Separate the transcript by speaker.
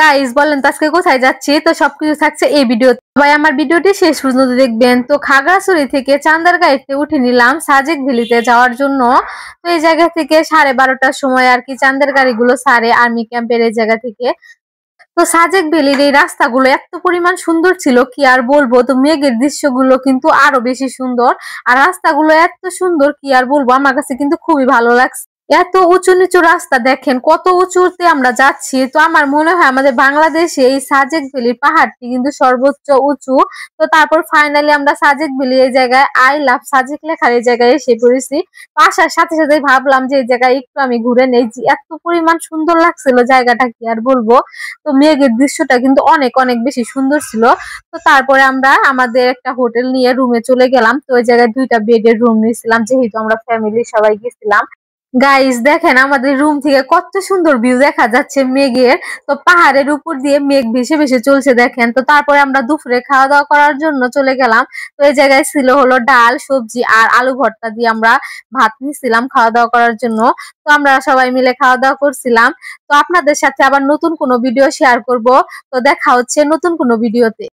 Speaker 1: Guys বলেন তো আজকে কোথায় যাচ্ছি, তো সবকিছু থাকছে এই ভিডিওতে। সবাই আমার ভিডিওটি শেষ পর্যন্ত দেখবেন। তো খাগড়াছড়ি থেকে চান্দার গাড়িতে উঠে নিলাম সাজেক ভ্যালিতে যাওয়ার জন্য। তো এই জায়গা থেকে 12:30টার সময় আর কি চান্দের গাড়িগুলো ছাড়ে আর্মি ক্যাম্পের এই জায়গা থেকে। তো সাজেক ভ্যালির এই রাস্তাগুলো এত পরিমাণ সুন্দর ছিল কি আর বলবো। তো মেঘের দৃশ্যগুলো কিন্তু আরো বেশি সুন্দর, আর রাস্তাগুলো এত সুন্দর কি আর বলবো, আমার কাছে কিন্তু খুবই ভালো লাগছে। এত উঁচু নিচু রাস্তা, দেখেন কত উঁচুতে আমরা যাচ্ছি। তো আমার মনে হয় আমাদের বাংলাদেশে এই সাজেক ভ্যালির পাহাড়টি কিন্তু সর্বোচ্চ উঁচু। তো তারপর ফাইনালি আমরা সাজেক ভ্যালি এই জায়গায় আই লাভ সাজেক লেখার এই জায়গায় এসে পড়েছি। তো আসার সাথে সাথে ভাবলাম যে এই জায়গায় একটু আমি ঘুরে নেই, এত পরিমাণ সুন্দর লাগছিল জায়গাটা কি আর বলবো। তো মেঘের দৃশ্যটা কিন্তু অনেক অনেক বেশি সুন্দর ছিল। তো তারপরে আমরা আমাদের একটা হোটেল নিয়ে রুমে চলে গেলাম। তো ওই জায়গায় 2টা বেডের রুম নিয়েছিলাম, যেহেতু আমরা ফ্যামিলি সবাই গেছিলাম। গাইস দেখেন আমাদের রুম থেকে কত সুন্দর ভিউ দেখা যাচ্ছে মেঘের। তো পাহাড়ের উপর দিয়ে মেঘ ভেসে ভেসে চলছে দেখেন। তো তারপরে আমরা দুপুরে খাওয়া দাওয়া করার জন্য চলে গেলাম। তো এই জায়গায় ছিল হলো ডাল সবজি আর আলু ভর্তা দিয়ে আমরা ভাত নিছিলাম খাওয়া দাওয়া করার জন্য। তো আমরা সবাই মিলে খাওয়া দাওয়া করছিলাম। তো আপনাদের সাথে আবার নতুন কোনো ভিডিও শেয়ার করব। তো দেখা হচ্ছে নতুন কোনো ভিডিওতে।